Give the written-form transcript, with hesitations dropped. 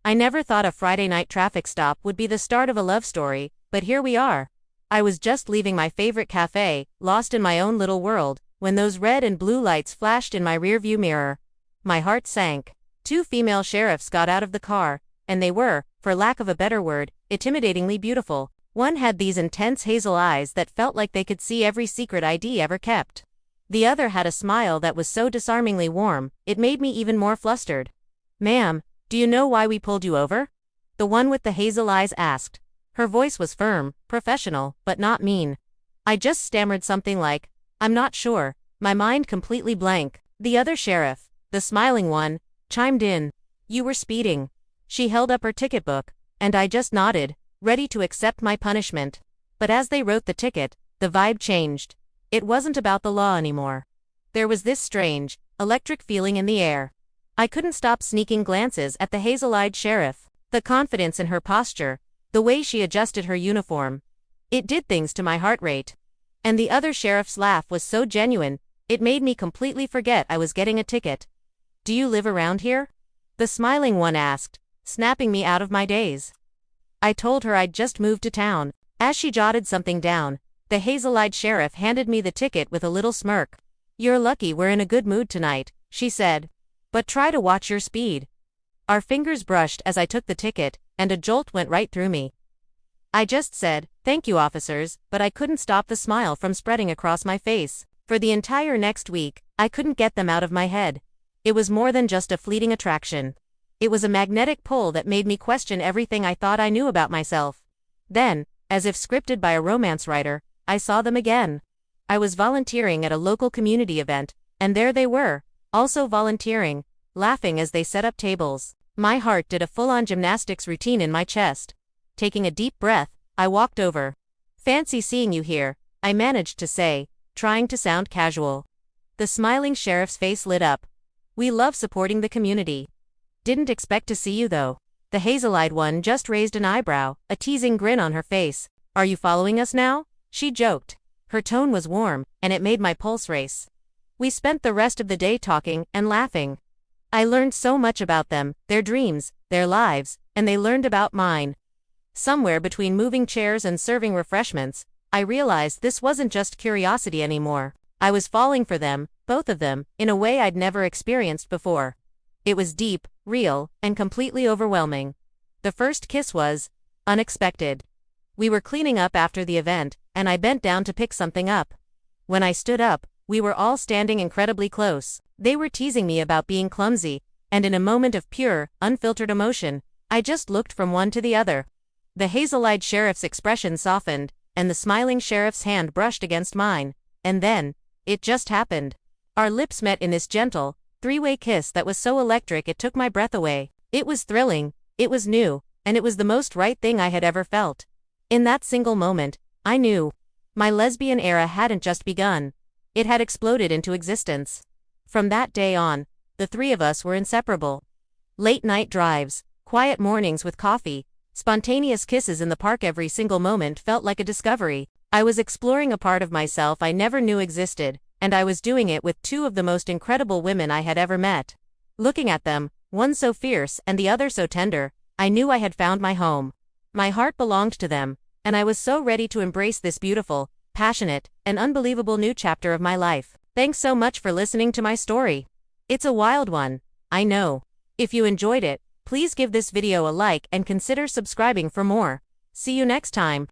I never thought a Friday night traffic stop would be the start of a love story, but here we are. I was just leaving my favorite cafe, lost in my own little world, when those red and blue lights flashed in my rearview mirror. My heart sank. 2 female sheriffs got out of the car, and they were, for lack of a better word, intimidatingly beautiful. One had these intense hazel eyes that felt like they could see every secret ID ever kept. The other had a smile that was so disarmingly warm, it made me even more flustered. "Ma'am, do you know why we pulled you over?" the one with the hazel eyes asked. Her voice was firm, professional, but not mean. I just stammered something like, "I'm not sure," my mind completely blank. The other sheriff, the smiling one, chimed in. "You were speeding." She held up her ticket book, and I just nodded, ready to accept my punishment. But as they wrote the ticket, the vibe changed. It wasn't about the law anymore. There was this strange, electric feeling in the air. I couldn't stop sneaking glances at the hazel-eyed sheriff. The confidence in her posture, the way she adjusted her uniform. It did things to my heart rate. And the other sheriff's laugh was so genuine, it made me completely forget I was getting a ticket. "Do you live around here?" the smiling one asked, snapping me out of my daze. I told her I'd just moved to town. As she jotted something down, the hazel-eyed sheriff handed me the ticket with a little smirk. "You're lucky we're in a good mood tonight," she said. "But try to watch your speed." Our fingers brushed as I took the ticket, and a jolt went right through me. I just said, "Thank you, officers," but I couldn't stop the smile from spreading across my face. For the entire next week, I couldn't get them out of my head. It was more than just a fleeting attraction. It was a magnetic pull that made me question everything I thought I knew about myself. Then, as if scripted by a romance writer, I saw them again. I was volunteering at a local community event, and there they were, also volunteering, laughing as they set up tables. My heart did a full-on gymnastics routine in my chest. Taking a deep breath, I walked over. "Fancy seeing you here," I managed to say, trying to sound casual. The smiling sheriff's face lit up. "We love supporting the community." "Didn't expect to see you though." The hazel-eyed one just raised an eyebrow, a teasing grin on her face. "Are you following us now?" she joked. Her tone was warm, and it made my pulse race. We spent the rest of the day talking and laughing. I learned so much about them, their dreams, their lives, and they learned about mine. Somewhere between moving chairs and serving refreshments, I realized this wasn't just curiosity anymore. I was falling for them, both of them, in a way I'd never experienced before. It was deep, real, and completely overwhelming. The first kiss was unexpected. We were cleaning up after the event, and I bent down to pick something up. When I stood up, we were all standing incredibly close. They were teasing me about being clumsy, and in a moment of pure, unfiltered emotion, I just looked from one to the other. The hazel-eyed sheriff's expression softened, and the smiling sheriff's hand brushed against mine, and then, it just happened. Our lips met in this gentle, three-way kiss that was so electric it took my breath away. It was thrilling, it was new, and it was the most right thing I had ever felt. In that single moment, I knew. My lesbian era hadn't just begun. It had exploded into existence. From that day on, the three of us were inseparable. Late-night drives, quiet mornings with coffee, spontaneous kisses in the park, every single moment felt like a discovery. I was exploring a part of myself I never knew existed, and I was doing it with two of the most incredible women I had ever met. Looking at them, one so fierce and the other so tender, I knew I had found my home. My heart belonged to them, and I was so ready to embrace this beautiful, passionate, and unbelievable new chapter of my life. Thanks so much for listening to my story. It's a wild one, I know. If you enjoyed it, please give this video a like and consider subscribing for more. See you next time.